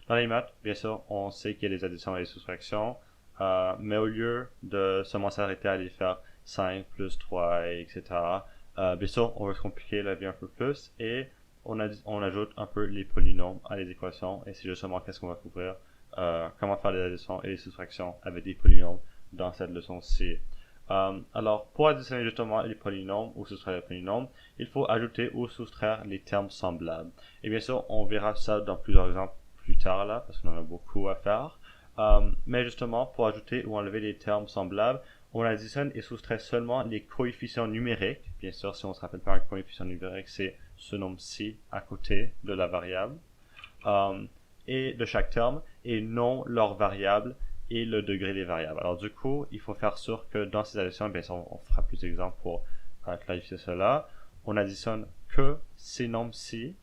Dans les maths, bien sûr, on sait qu'il y a des additions et des soustractions, mais au lieu de seulement s'arrêter à aller faire 5 plus 3, etc., bien sûr, on veut se compliquer la vie un peu plus et on ajoute un peu les polynômes à les équations et c'est justement qu'est-ce qu'on va couvrir, comment faire les additions et les soustractions avec des polynômes dans cette leçon-ci. Alors, pour additionner justement les polynômes ou soustraire les polynômes, il faut ajouter ou soustraire les termes semblables. Et bien sûr, on verra ça dans plusieurs exemples plus tard là, parce qu'on en a beaucoup à faire. Mais justement, pour ajouter ou enlever les termes semblables, on additionne et soustrait seulement les coefficients numériques. Bien sûr, si on se rappelle pas un coefficient numérique, c'est ce nombre-ci à côté de la variable et de chaque terme, et non leur variable et le degré des variables. Alors du coup, il faut faire sûr que dans ces additions, bien sûr, on fera plus d'exemples pour clarifier cela. On additionne que ces nombres-ci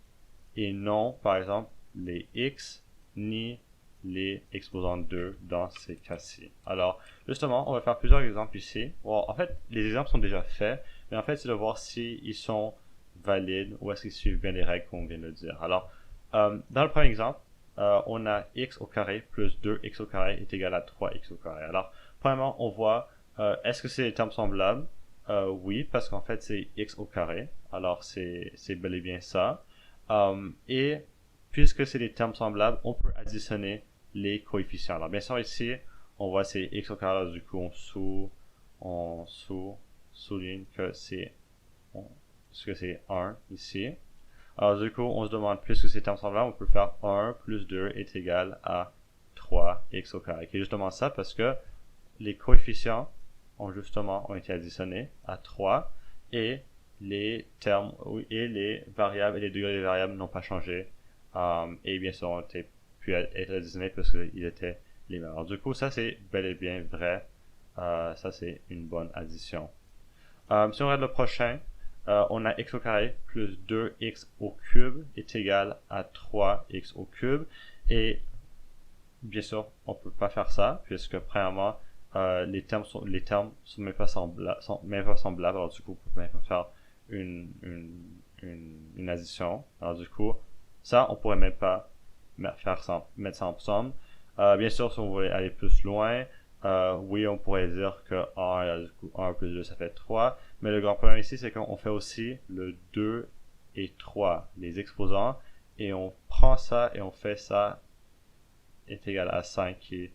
et non, par exemple, les x ni les exposants 2 dans ces cas-ci. Alors, justement, on va faire plusieurs exemples ici. Bon, en fait, les exemples sont déjà faits, mais en fait, c'est de voir s'ils sont valides ou est-ce qu'ils suivent bien les règles qu'on vient de dire. Alors, dans le premier exemple, on a x au carré plus 2x au carré est égal à 3x au carré. Alors, premièrement, on voit, est-ce que c'est des termes semblables? Oui, parce qu'en fait, c'est x au carré. Alors, c'est bel et bien ça. Et puisque c'est des termes semblables, on peut additionner les coefficients. Alors, bien sûr, ici, on voit c'est x au carré. Alors, du coup, on souligne que c'est 1 ici. Alors, du coup, on se demande, puisque c'est termes semblables, on peut faire 1 plus 2 est égal à 3x au carré. Qui est justement ça parce que les coefficients ont été additionnés à 3 et les termes et les variables et les degrés des variables n'ont pas changé et bien sûr ont pu être additionnés parce qu'ils étaient les mêmes. Alors du coup, ça c'est bel et bien vrai. Ça c'est une bonne addition. Si on regarde le prochain, on a x au carré plus 2x au cube est égal à 3x au cube. Et bien sûr, on ne peut pas faire ça, puisque premièrement, les termes sont même pas semblables, alors du coup, on peut même pas faire une addition. Alors du coup, ça, on pourrait même pas mettre ça ensemble. Bien sûr, si on voulait aller plus loin, oui, on pourrait dire que 1 plus 2, ça fait 3. Mais le grand problème ici, c'est qu'on fait aussi le 2 et 3, les exposants, et on prend ça et on fait ça est égal à 5 qui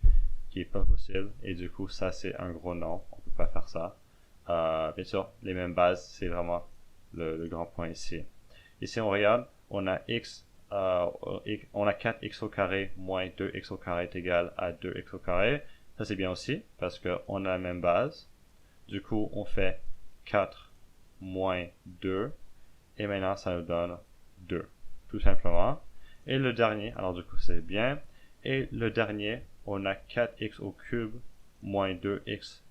est pas possible. Et du coup, ça, c'est un gros non. On peut pas faire ça. Bien sûr, les mêmes bases, c'est vraiment le grand point ici. Ici, on regarde, on a on a 4x au carré moins 2x au carré est égal à 2x au carré. Ça, c'est bien aussi, parce qu'on a la même base. Du coup, on fait 4 moins 2. Et maintenant, ça nous donne 2. Tout simplement. Et le dernier, alors du coup, c'est bien. Et le dernier, on a 4x au cube moins 2x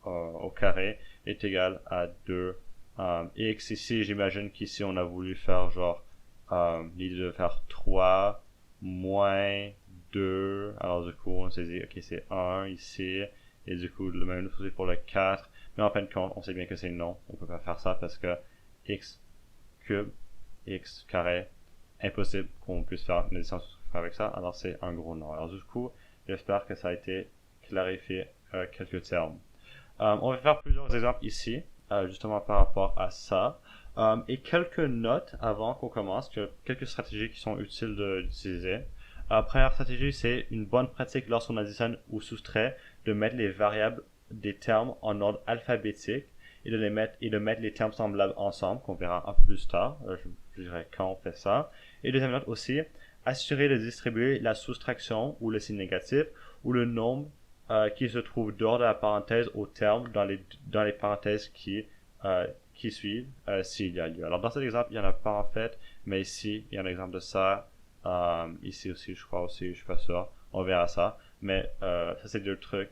au carré est égal à 2. X ici, j'imagine qu'ici, on a voulu faire genre l'idée de faire 3 moins 2. Alors du coup, on s'est dit, ok, c'est 1 ici. Et du coup, le même chose pour le 4. Mais en fin de compte, on sait bien que c'est non. On peut pas faire ça parce que x cube, x carré, impossible qu'on puisse faire une addition avec ça. Alors c'est un gros non. Alors du coup, j'espère que ça a été clarifié quelques termes. On va faire plusieurs exemples ici, justement par rapport à ça. Et quelques notes avant qu'on commence, quelques stratégies qui sont utiles d'utiliser. Première stratégie, c'est une bonne pratique lorsqu'on additionne ou soustrait de mettre les variables des termes en ordre alphabétique et de mettre les termes semblables ensemble, qu'on verra un peu plus tard. Je dirais quand on fait ça. Et deuxième note aussi, assurer de distribuer la soustraction ou le signe négatif ou le nombre qui se trouve dehors de la parenthèse au terme dans les parenthèses qui suivent s'il y a lieu. Alors dans cet exemple, il n'y en a pas en fait, mais ici, il y a un exemple de ça. Ici aussi, je crois aussi, je suis pas sûr. On verra ça. Mais ça, c'est deux trucs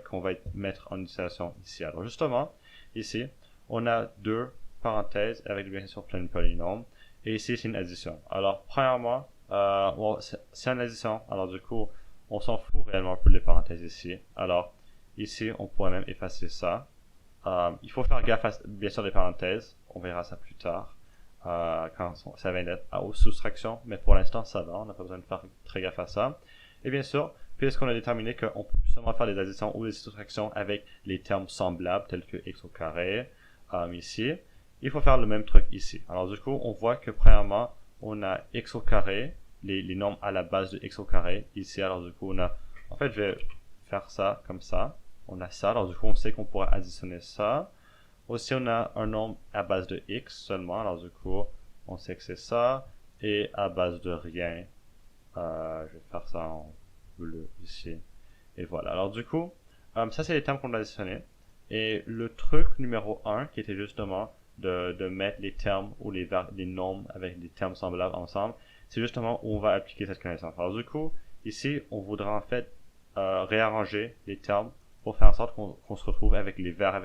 qu'on va mettre en utilisation ici. Alors justement, ici, on a deux parenthèses avec bien sûr plein de polynômes. Et ici, c'est une addition. Alors, premièrement, bon, c'est une addition. Alors du coup, on s'en fout réellement pour les parenthèses ici. Alors, ici, on pourrait même effacer ça. Il faut faire gaffe à, bien sûr, des parenthèses. On verra ça plus tard. quand ça vient d'être aux soustractions, mais pour l'instant ça va, on n'a pas besoin de faire très gaffe à ça. Et bien sûr, puisqu'on a déterminé qu'on peut seulement faire des additions ou des soustractions avec les termes semblables tels que x au carré ici, il faut faire le même truc ici. Alors du coup, on voit que premièrement, on a x au carré, les nombres à la base de x au carré ici. Alors du coup, on a, en fait, je vais faire ça comme ça. On a ça, alors du coup, on sait qu'on pourra additionner ça. Aussi, on a un nombre à base de x seulement, alors du coup, on sait que c'est ça. Et à base de rien, je vais faire ça en bleu ici. Et voilà, alors du coup, ça c'est les termes qu'on a additionnés. Et le truc numéro 1, qui était justement de mettre les termes ou les nombres avec des termes semblables ensemble, c'est justement où on va appliquer cette connaissance. Alors du coup, ici, on voudra en fait réarranger les termes pour faire en sorte qu'on se retrouve avec les verts,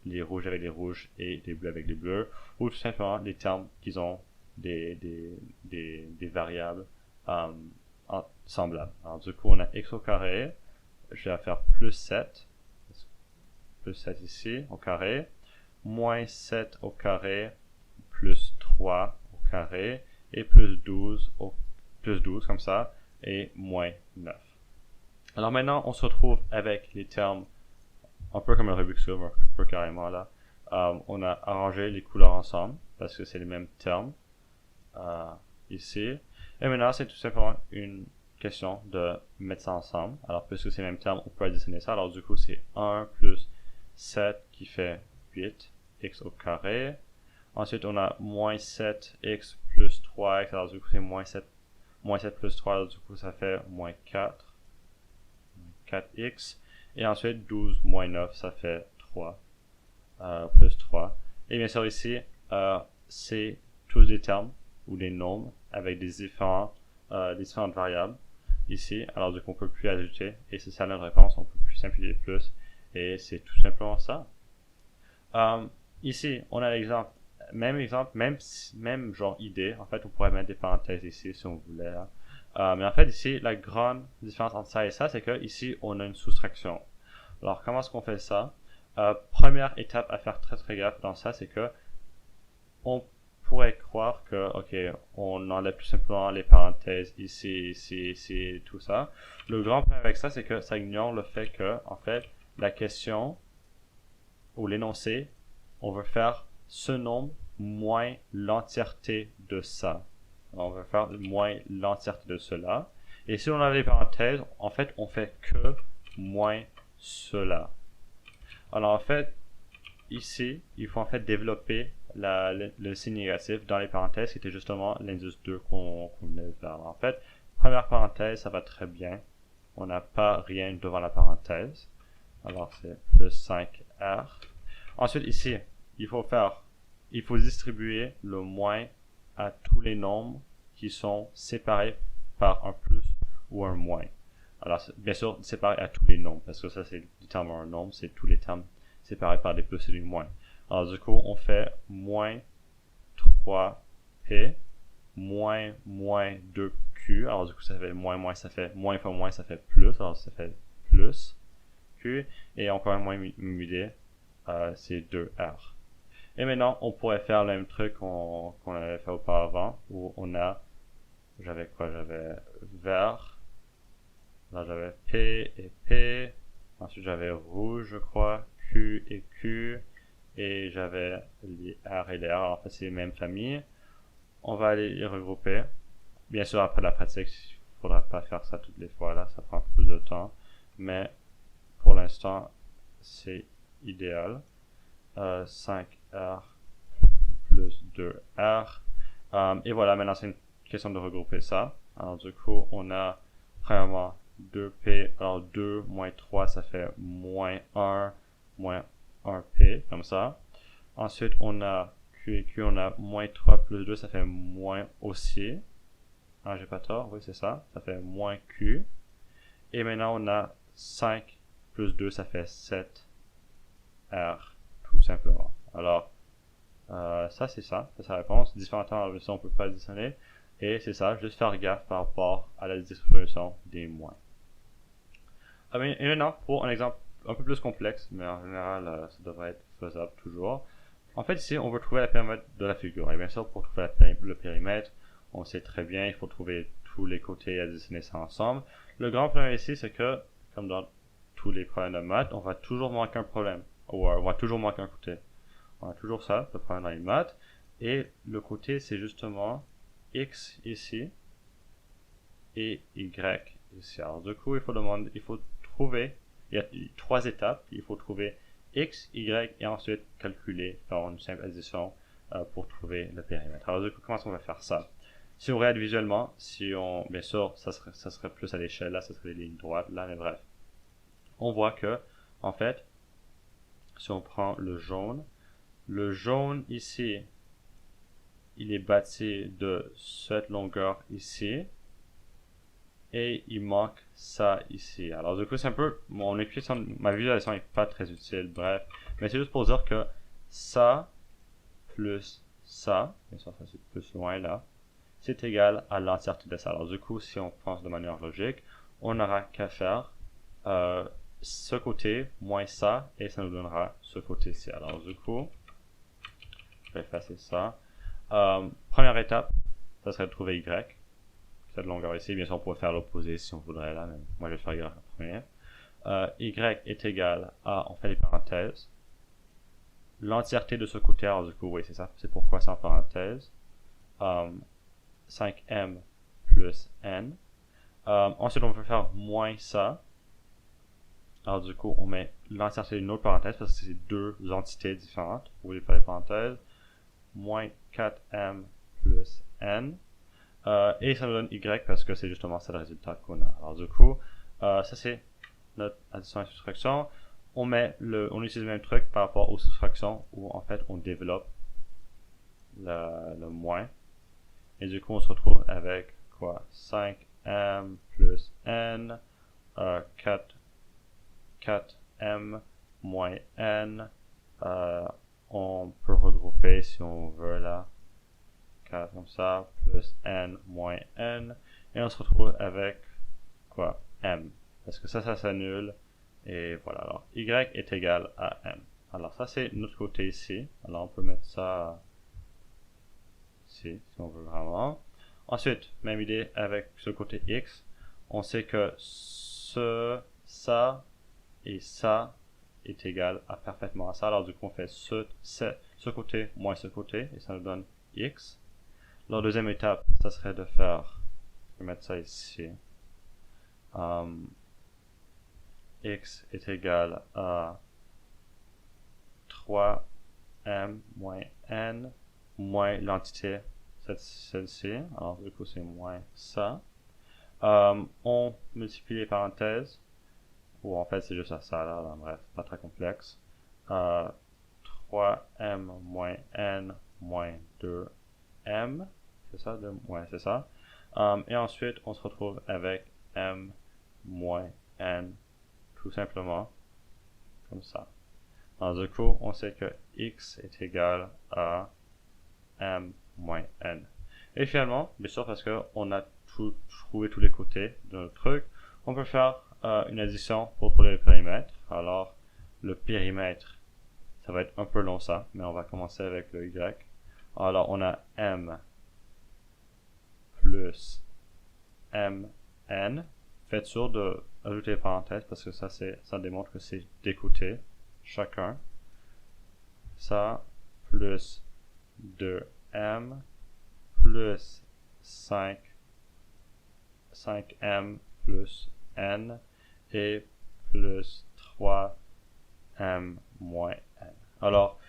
les rouges avec les rouges et les bleus avec les bleus, ou tout simplement les termes qui ont des variables semblables. Alors du coup, on a x au carré, je vais faire plus 7 ici au carré, moins 7 au carré, plus 3 au carré, et plus 12 comme ça, et moins 9. Alors maintenant, on se retrouve avec les termes un peu comme le Rubik's Cube, un peu carrément là. On a arrangé les couleurs ensemble parce que c'est les mêmes termes ici. Et maintenant, c'est tout simplement une question de mettre ça ensemble. Alors, puisque c'est les mêmes termes, on peut additionner ça. Alors, du coup, c'est 1 plus 7 qui fait 8, x au carré. Ensuite, on a moins 7x plus 3x. Alors, du coup, c'est moins 7 plus 3. Alors, du coup, ça fait moins 4x. Et ensuite, 12 moins 9, ça fait 3, plus 3. Et bien sûr, ici, c'est tous des termes ou des nombres avec des différentes variables ici. Alors, du coup, on peut plus ajouter. Et c'est ça notre réponse. On peut plus simplifier plus. Et c'est tout simplement ça. Ici, on a l'exemple. Même exemple, même genre idée. En fait, on pourrait mettre des parenthèses ici si on voulait. Mais en fait, ici, la grande différence entre ça et ça, c'est que ici, on a une soustraction. Alors, comment est-ce qu'on fait ça? Première étape à faire très très gaffe dans ça, c'est que on pourrait croire que, ok, on enlève tout simplement les parenthèses ici, ici, ici, tout ça. Le grand problème avec ça, c'est que ça ignore le fait que, en fait, la question ou l'énoncé, on veut faire ce nombre moins l'entièreté de ça. On va faire moins l'entièreté de cela. Et si on a les parenthèses, en fait, on fait que moins cela. Alors, en fait, ici, il faut en fait développer le signe négatif dans les parenthèses, qui était justement l'indice 2 qu'on venait de faire. En fait, première parenthèse, ça va très bien. On n'a pas rien devant la parenthèse. Alors, c'est plus 5R. Ensuite, ici, il faut distribuer le moins à tous les nombres qui sont séparés par un plus ou un moins. Alors, bien sûr, séparés à tous les nombres, parce que ça, c'est du terme un nombre, c'est tous les termes séparés par des plus et des moins. Alors, du coup, on fait moins 3p, moins 2q. Alors, du coup, ça fait moins, ça fait moins fois moins, ça fait plus. Alors, ça fait plus q. Et encore un moins mudé, c'est 2r. Et maintenant, on pourrait faire le même truc qu'on avait fait auparavant, où j'avais vert, là j'avais P et P, ensuite j'avais rouge, je crois, Q et Q, et j'avais les R et les R, en fait c'est les mêmes familles. On va aller les regrouper. Bien sûr, après la pratique, il ne faudra pas faire ça toutes les fois, là, ça prend un peu plus de temps, mais pour l'instant, c'est idéal. 5R plus 2R. Et voilà, maintenant c'est une question de regrouper ça. Alors du coup, on a premièrement 2P. Alors 2 moins 3, ça fait moins 1 moins 1P, comme ça. Ensuite, on a Q et Q, on a moins 3 plus 2, ça fait moins aussi. Ah, j'ai pas tort, oui c'est ça. Ça fait moins Q. Et maintenant, on a 5 plus 2, ça fait 7R. Tout simplement. Alors, ça c'est ça, c'est sa réponse. Différents temps dans on peut pas additionner. Et c'est ça, juste faire gaffe par rapport à la distribution des moins. Et maintenant, pour un exemple un peu plus complexe, mais en général, ça devrait être faisable toujours. en fait ici on veut trouver la périmètre de la figure. Et bien sûr pour trouver le périmètre, on sait très bien, il faut trouver tous les côtés et additionner ça ensemble. Le grand problème ici c'est que, comme dans tous les problèmes de maths, on va toujours manquer un problème. Ou on va toujours manquer un côté. On a toujours ça, le problème dans les maths. Et le côté c'est justement x ici et y ici. Alors du coup il faut trouver, il y a 3 étapes, il faut trouver x, y et ensuite calculer, faire une simple addition pour trouver le périmètre. Alors du coup comment est-ce qu'on va faire ça? Si on regarde visuellement, bien sûr ça serait plus à l'échelle, là ça serait des lignes droites là, mais bref. On voit que en fait si on prend le jaune ici il est bâti de cette longueur ici et il manque ça ici. Alors du coup c'est un peu, mon explication, ma visualisation est pas très utile, bref, mais c'est juste pour dire que ça plus ça, bien sûr ça c'est plus loin là, c'est égal à l'entièreté de ça. Alors du coup si on pense de manière logique, on n'aura qu'à faire ce côté moins ça et ça nous donnera ce côté-ci. Alors du coup je vais effacer ça. Première étape, ça serait de trouver y, cette longueur ici. Bien sûr, on pourrait faire l'opposé si on voudrait là, mais moi je vais faire y en premier. Y est égal à, on fait les parenthèses, l'entièreté de ce côté, alors du coup, oui, c'est ça, c'est pourquoi c'est en parenthèse, 5m plus n. Ensuite, on peut faire moins ça. Alors du coup, on met l'entièreté d'une autre parenthèse parce que c'est deux entités différentes. Vous voulez faire les parenthèses. Moins 4m plus n. Et ça nous donne y parce que c'est justement ça le résultat qu'on a. Alors du coup, ça c'est notre addition et soustraction. On utilise le même truc par rapport aux soustractions où en fait on développe le moins. Et du coup on se retrouve avec quoi? 5m plus n, 4m moins n. On peut regrouper si on veut là. 4 comme ça, plus n moins n, et on se retrouve avec quoi? M. Parce que ça s'annule, et voilà. Alors, y est égal à m. Alors, ça c'est notre côté ici. Alors, on peut mettre ça ici, si on veut vraiment. Ensuite, même idée avec ce côté x. On sait que ça et ça est égal à parfaitement à ça. Alors, du coup, on fait ce côté moins ce côté, et ça nous donne x. La deuxième étape, ça serait de faire, je vais mettre ça ici, x est égal à 3m moins n moins l'entité, celle-ci, alors du coup c'est moins ça. On multiplie les parenthèses, ou en fait c'est juste ça là, bref, pas très complexe. 3m moins n moins 2m. C'est ça? Ouais, c'est ça. Et ensuite, on se retrouve avec m moins n, tout simplement, comme ça. Alors du coup, on sait que x est égal à m moins n. Et finalement, bien sûr, parce qu'on a trouvé tous les côtés de notre truc, on peut faire une addition pour trouver le périmètre. Alors, le périmètre, ça va être un peu long ça, mais on va commencer avec le y. Alors, on a m plus mn. Faites sûr de ajouter les parenthèses parce que ça démontre que c'est des côtés chacun. Ça plus 2m plus 5m plus n et plus 3m moins n. Alors,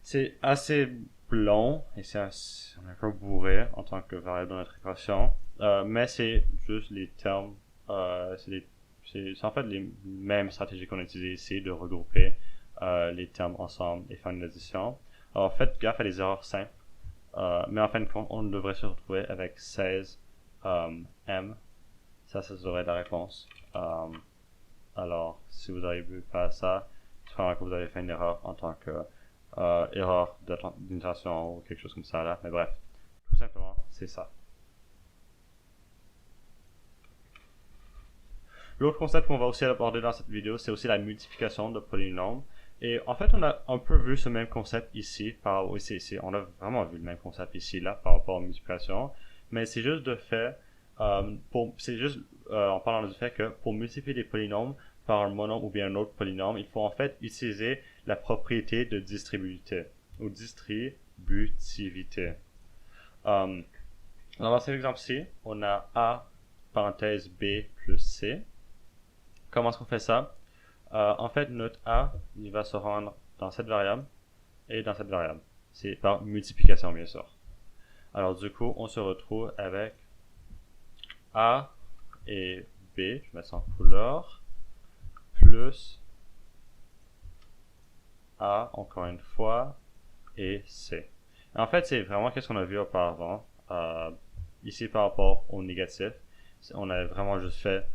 c'est assez long et c'est un peu bourré en tant que variable dans notre équation, mais c'est juste les termes, c'est en fait les mêmes stratégies qu'on a utilisées ici de regrouper les termes ensemble et faire une addition. Alors faites gaffe à les erreurs simples, mais en fin de compte on devrait se retrouver avec 16 m. Ça serait la réponse. Alors si vous n'arrivez pas à ça, c'est vraiment que vous avez fait une erreur en tant que erreur d'intention ou quelque chose comme ça là, mais bref, tout simplement c'est ça. L'autre concept qu'on va aussi aborder dans cette vidéo, c'est aussi la multiplication de polynômes. Et en fait, on a un peu vu ce même concept ici. Oui, on a vraiment vu le même concept ici, là, par rapport à la multiplication. Mais c'est juste de fait, c'est juste en parlant du fait que pour multiplier des polynômes par un monombre ou bien un autre polynôme, il faut en fait utiliser la propriété de distributivité ou distributivité. Alors, dans cet exemple-ci, on a A parenthèse B plus C. Comment est-ce qu'on fait ça? En fait, notre A, il va se rendre dans cette variable et dans cette variable. C'est par multiplication, bien sûr. Alors, du coup, on se retrouve avec A et B, je mets ça en couleur, plus A, encore une fois, et C. En fait, c'est vraiment qu'est-ce qu'on a vu auparavant. Ici, par rapport au négatif, on avait vraiment juste fait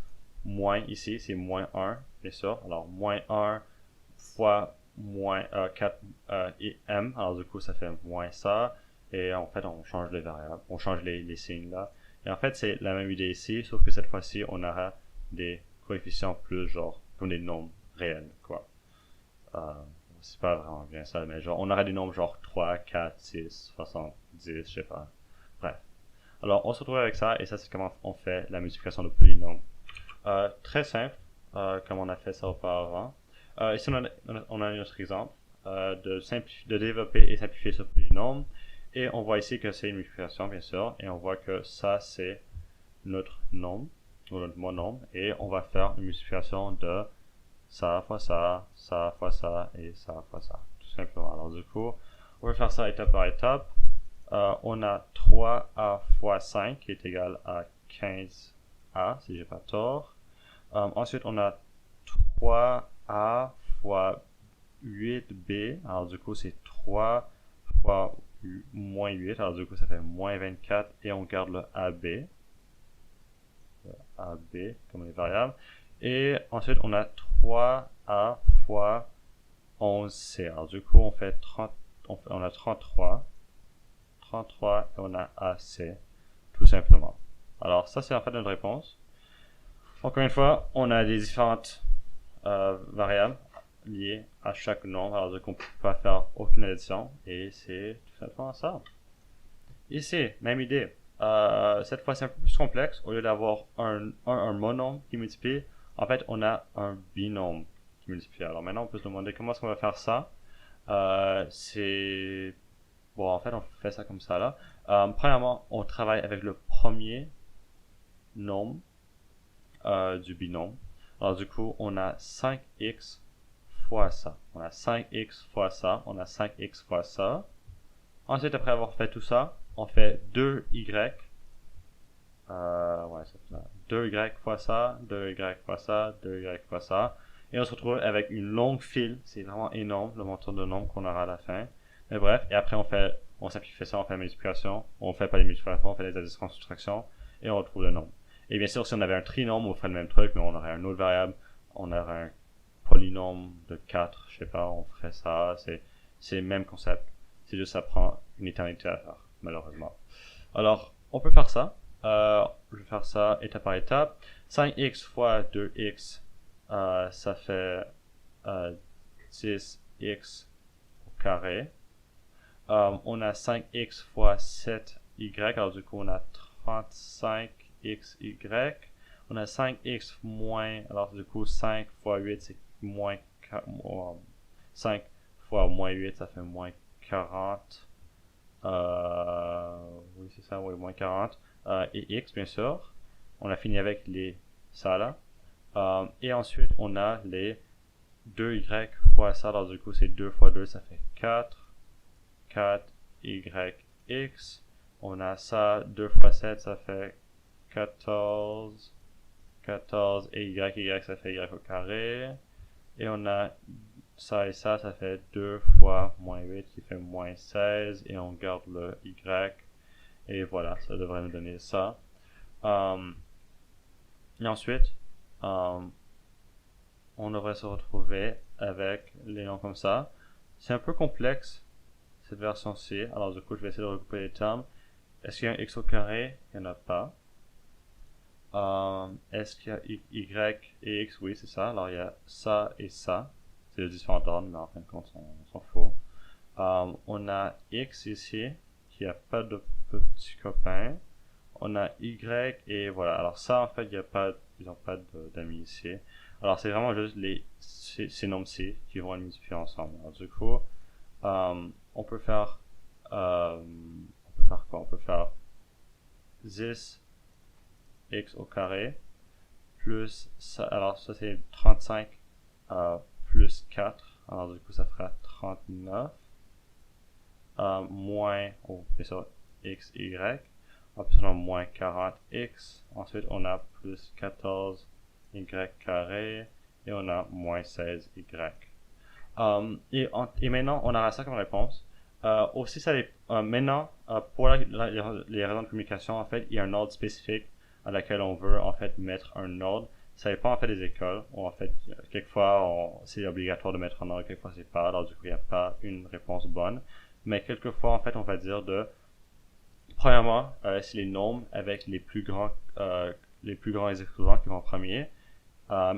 moins ici, c'est moins 1, bien sûr. Alors, moins 1 fois moins 4 et m. Alors, du coup, ça fait moins ça. Et en fait, on change les variables, on change les signes là. Et en fait, c'est la même idée ici, sauf que cette fois-ci, on aura des coefficients plus genre comme des nombres réels, quoi. Euh, c'est pas vraiment bien ça, mais genre, on aura des nombres genre 3, 4, 6, 70, je sais pas. Bref. Alors, on se retrouve avec ça, et ça, c'est comment on fait la multiplication de polynômes. Très simple, comme on a fait ça auparavant. Ici, on a un autre exemple de développer et simplifier ce polynôme. Et on voit ici que c'est une multiplication, bien sûr, et on voit que ça, c'est notre nombre, ou notre monombre, et on va faire une multiplication de ça fois ça, ça fois ça, et ça fois ça, tout simplement. Alors du coup, on va faire ça étape par étape. On a 3a fois 5 qui est égal à 15a, si j'ai pas tort. Ensuite, on a 3a fois 8b. Alors du coup, c'est 3 fois moins 8. Alors du coup, ça fait moins 24 et on garde le AB. AB comme les variables. Et ensuite, on a 3a fois 11c. Alors du coup, on fait 30, on a 33. 33 et on a AC, tout simplement. Alors ça, c'est en fait notre réponse. Encore une fois, on a des différentes variables liées à chaque nombre. Alors, donc on ne peut pas faire aucune addition. Et c'est tout simplement ça. Ici, même idée. Cette fois, c'est un peu plus complexe. Au lieu d'avoir un monombre qui multiplie, en fait, on a un binôme qui multiplie. Alors maintenant, on peut se demander comment est-ce qu'on va faire ça. C'est... Bon, en fait, on fait ça comme ça là. Premièrement, on travaille avec le premier nombre du binôme. Alors du coup, on a 5x fois ça. On a 5x fois ça. On a 5x fois ça. Ensuite, après avoir fait tout ça, on fait 2y. Ouais, c'est ça. 2y fois ça, 2y fois ça, 2y fois ça. Et on se retrouve avec une longue file. C'est vraiment énorme, le montant de nombres qu'on aura à la fin. Mais bref, et après on simplifie ça, on fait la multiplication. On fait pas les multiplications, on fait les additions, soustractions. Et on retrouve le nombre. Et bien sûr, si on avait un trinôme, on ferait le même truc, mais on aurait une autre variable. On aurait un polynôme de 4, je sais pas, on ferait ça. C'est le même concept. C'est juste ça prend une éternité à faire, malheureusement. Alors, on peut faire ça. Je vais faire ça étape par étape. 5x fois 2x, ça fait 10x au carré. On a 5x fois 7y, alors du coup on a 35xy. On a 5x moins, alors du coup 5 fois 8 c'est moins 5 fois moins 8 ça fait moins 40. Oui c'est ça, oui, moins 40. Et x bien sûr. On a fini avec ça là. Et ensuite on a les 2y fois ça, alors du coup c'est 2 fois 2 ça fait 4yx. On a ça, 2 fois 7, ça fait 14. 14 et y ça fait y au carré. Et on a ça et ça fait 2 fois moins 8 qui fait moins 16. Et on garde le y. Et voilà, ça devrait nous donner ça. Et ensuite, on devrait se retrouver avec les noms comme ça. C'est un peu complexe, cette version-ci. Alors du coup, je vais essayer de regrouper les termes. Est-ce qu'il y a un x au carré? Il n'y en a pas. Est-ce qu'il y a y et x? Oui, c'est ça. Alors il y a ça et ça. C'est de différents ordres, mais en fin de compte, on s'en fout. On a X ici, qui n'a pas de petit copain. On a Y, et voilà. Alors ça, en fait, ils n'ont pas d'amis ici. Alors c'est vraiment juste ces nombres ci qui vont être multipliés ensemble. Alors du coup, on peut faire quoi? On peut faire 10 x au carré plus ça. Alors ça c'est 35 plus 4. Alors du coup ça fera 39 moins, bien sûr, x, y. Ensuite on a moins 40x. Ensuite on a plus 14 y carré. Et on a moins 16 y. Et maintenant, on aura ça comme réponse. Aussi, maintenant, pour les raisons de communication, en fait, il y a un ordre spécifique à laquelle on veut, en fait, mettre un ordre. Ça dépend, en fait, des écoles. Où, en fait, quelquefois, c'est obligatoire de mettre un ordre, quelquefois, c'est pas. Alors, du coup, il n'y a pas une réponse bonne. Mais quelquefois, en fait, on va dire premièrement, c'est les nombres avec les plus grands exposants qui vont en premier.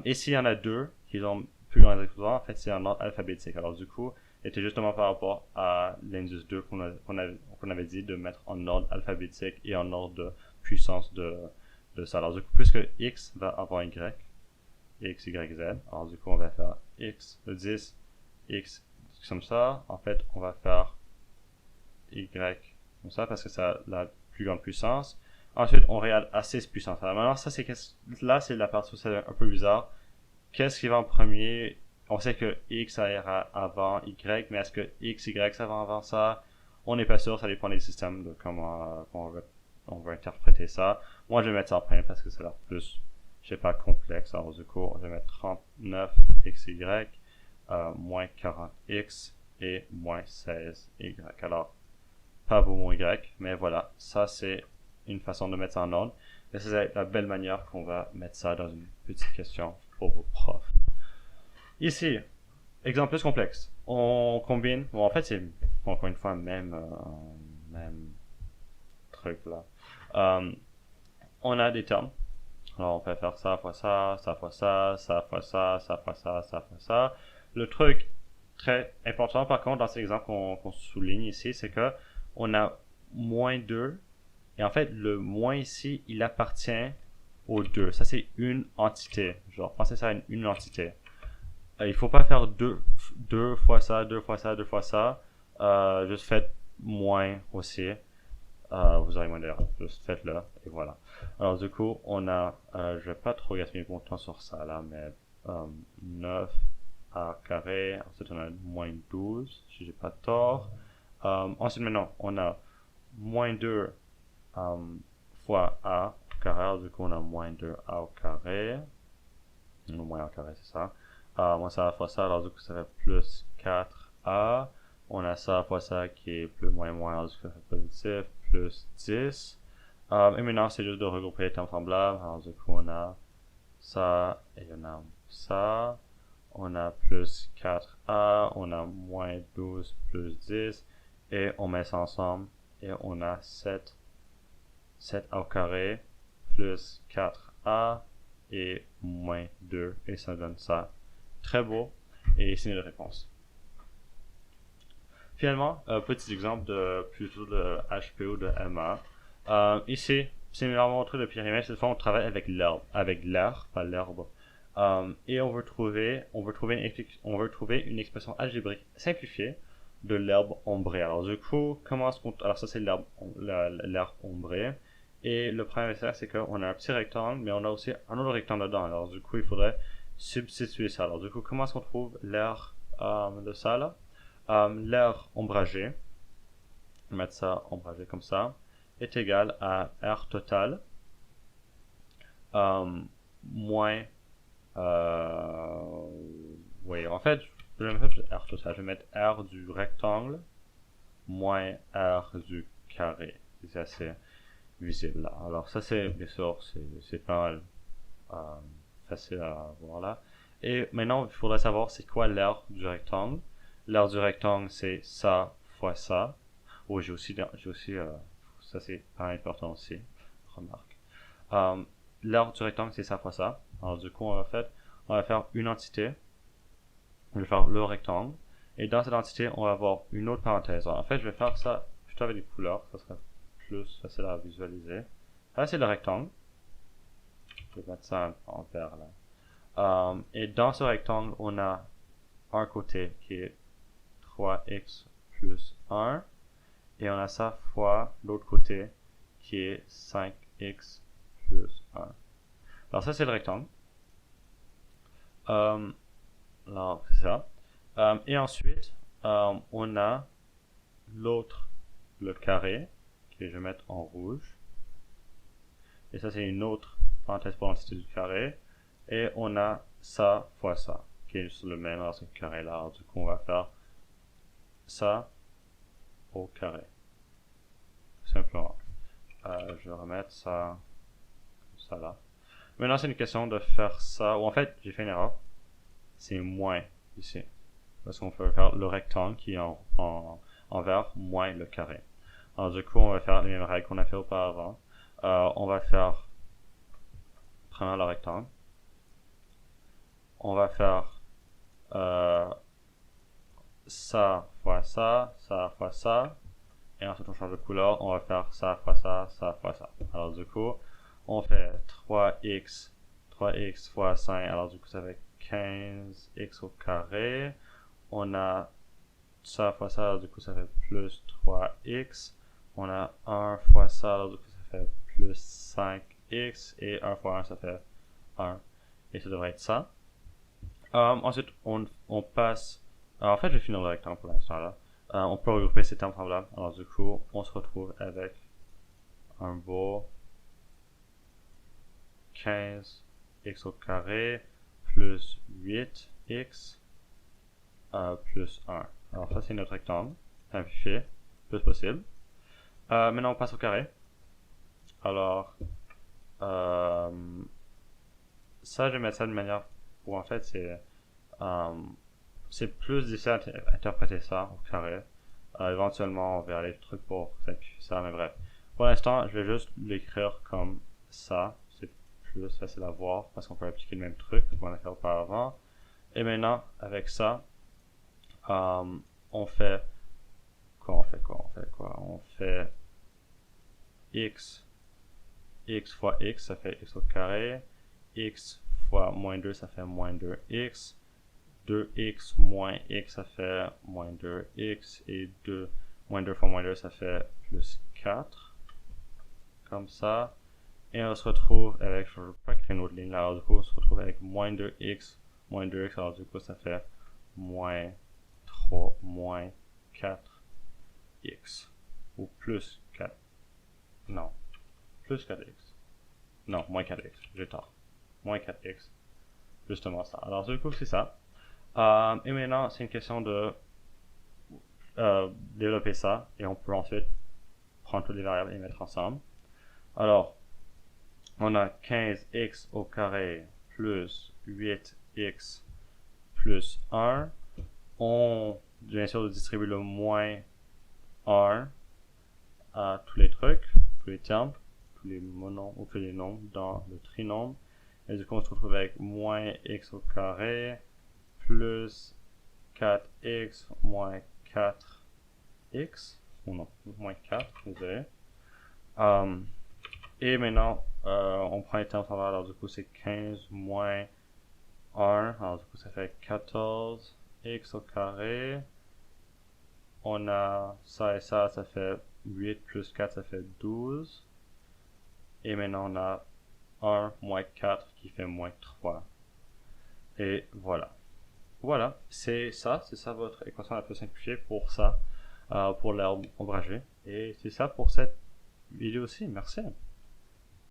Et s'il y en a deux qui ont plus grand exposant, en fait, c'est un ordre alphabétique. Alors, du coup, c'était justement par rapport à l'indice 2 qu'on avait dit de mettre en ordre alphabétique et en ordre de puissance de ça. Alors, du coup, puisque X va avoir Y, X, Y, Z, alors du coup, on va faire X, 10, X comme ça. En fait, on va faire Y comme ça parce que ça a la plus grande puissance. Ensuite, on regarde à 6 puissance. Alors maintenant, là, c'est la partie où c'est un peu bizarre. Qu'est-ce qui va en premier? On sait que X ça ira avant Y, mais est-ce que X, Y ça va avant ça? On n'est pas sûr, ça dépend des systèmes de comment on va interpréter ça. Moi, je vais mettre ça en premier parce que ça a l'air plus, je sais pas, complexe. Alors, du coup, je vais mettre 39 XY, moins 40X et moins 16Y. Alors, pas beau mon Y, mais voilà, ça c'est une façon de mettre ça en ordre. Et c'est la belle manière qu'on va mettre ça dans une petite question pour vos profs. Ici, exemple plus complexe. On combine, bon en fait c'est encore une fois même truc là. On a des termes. Alors on peut faire ça fois ça, ça fois ça, ça fois ça, ça fois ça, ça fois ça. Le truc très important par contre dans cet exemple qu'on souligne ici, c'est que on a moins 2. Et en fait, le moins ici, il appartient aux 2. Ça, c'est une entité. Genre, pensez ça à une entité. Il faut pas faire deux fois ça, deux fois ça, deux fois ça. Juste faites moins aussi. Vous aurez moins d'air. Juste faites-le. Et voilà. Alors, du coup, on a, je vais pas trop gaspiller mon temps sur ça là, mais 9 à carré. Ensuite, on a moins 12, si j'ai pas tort. Ensuite, maintenant, on a moins 2 fois a au carré. Du coup, on a moins 2a au carré. Moins a au carré, c'est ça. Moins ça fois ça, alors du coup, ça fait plus 4a. On a ça fois ça qui est plus moins, alors du coup, ça fait positif, plus 10. Et maintenant, c'est juste de regrouper les termes semblables. Alors du coup, on a ça et on a ça. On a plus 4a, on a moins 12 plus 10. Et on met ça ensemble. Et on a 7a au carré plus 4a et moins 2. Et ça donne ça. Très beau. Et c'est une réponse. Finalement, petit exemple plutôt de HPO de MA. Ici, similairement au truc de périmètre, cette fois on travaille avec l'air, pas l'herbe. Et on veut trouver une expression algébrique simplifiée de l'herbe ombrée. Alors du coup, alors ça c'est l'herbe ombrée. Et le problème c'est qu'on a un petit rectangle, mais on a aussi un autre rectangle dedans. Alors du coup, il faudrait substituer ça. Alors du coup, comment est-ce qu'on trouve l'air de ça là? L'air ombragé, on va mettre ça ombragé comme ça, est égal à R total moins oui, en fait, je vais mettre R total. Je vais mettre R du rectangle moins R du carré. C'est assez visible là. Alors ça c'est, bien sûr, c'est pas mal facile à voir là. Et maintenant, il faudrait savoir c'est quoi l'aire du rectangle. L'aire du rectangle, c'est ça fois ça. Oh, j'ai aussi ça c'est pas important aussi, remarque. L'aire du rectangle, c'est ça fois ça. Alors du coup, on va faire une entité. je vais faire le rectangle. Et dans cette entité, on va avoir une autre parenthèse. Alors, en fait, je vais faire ça plutôt avec des couleurs. Ça sera plus facile à visualiser. Là, c'est le rectangle. Je vais mettre ça en vert là. Et dans ce rectangle, on a un côté qui est 3x plus 1. Et on a ça fois l'autre côté qui est 5x plus 1. Alors ça, c'est le rectangle. Alors, c'est ça. Et ensuite, on a l'autre, le carré, que je vais mettre en rouge. Et ça, c'est une autre parenthèse pour l'entité du carré. Et on a ça fois ça, qui est sur le même alors ce carré là. Alors, du coup, on va faire ça au carré. Tout simplement. Je vais remettre ça, ça là. Maintenant, c'est une question de faire ça. Ou en fait, j'ai fait une erreur. C'est moins ici. Parce qu'on peut faire le rectangle qui est en vert moins le carré. Alors du coup, on va faire les mêmes règles qu'on a fait auparavant. On va faire premièrement le rectangle. On va faire ça fois ça, ça fois ça. Et ensuite, on change de couleur. On va faire ça fois ça, ça fois ça. Alors du coup, on fait 3x fois 5. Alors du coup, ça fait 15x au carré. On a ça fois ça, alors du coup ça fait plus 3x. On a 1 fois ça, alors du coup ça fait plus 5x. Et 1 fois 1, ça fait 1. Et ça devrait être ça. Ensuite, on passe... Alors, en fait, je vais finir le rectangle pour l'instant là. On peut regrouper ces termes semblables. Alors du coup, on se retrouve avec un beau 15x au carré plus 8x plus 1. Alors ça, c'est notre rectangle. Simplifié, le plus possible. Maintenant, on passe au carré. Alors, ça, je vais mettre ça de manière où, en fait, c'est plus difficile à interpréter ça au carré. Éventuellement, on verra les trucs pour simplifier ça, mais bref. Pour l'instant, je vais juste l'écrire comme ça. C'est plus facile à voir parce qu'on peut appliquer le même truc qu'on a fait auparavant. Et maintenant, avec ça, on fait quoi? On fait x fois x, ça fait x au carré. X fois moins 2, ça fait moins 2x. 2x moins x, ça fait moins 2x. Et moins 2 fois moins 2, ça fait plus 4. Comme ça. Et on se retrouve avec, je ne veux pas créer une autre ligne là, alors du coup, on se retrouve avec moins 2x, moins 2x, alors du coup, ça fait moins 3, moins 4x. Ou plus 4. Non. Plus 4x. Non, moins 4x. J'ai tort. Moins 4x. Justement ça. Alors du coup, c'est ça. Et maintenant, c'est une question de développer ça. Et on peut ensuite prendre toutes les variables et les mettre ensemble. Alors, on a 15x au carré plus 8x plus 1. On, bien sûr, distribue le moins 1 à tous les trucs, tous les termes, tous les monombres ou tous les nombres dans le trinombre. Et du coup, on se retrouve avec moins x au carré plus 4x moins 4x. Ou non, moins 4, désolé. Et maintenant, on prend les termes semblables. Alors du coup, c'est 15 moins 1. Alors du coup, ça fait 14x au carré. On a ça et ça fait 8 plus 4, ça fait 12. Et maintenant, on a 1 moins 4 qui fait moins 3. Et voilà. Voilà, c'est ça votre équation la plus simplifiée pour ça, pour l'herbe ombragée. Et c'est ça pour cette vidéo aussi. Merci.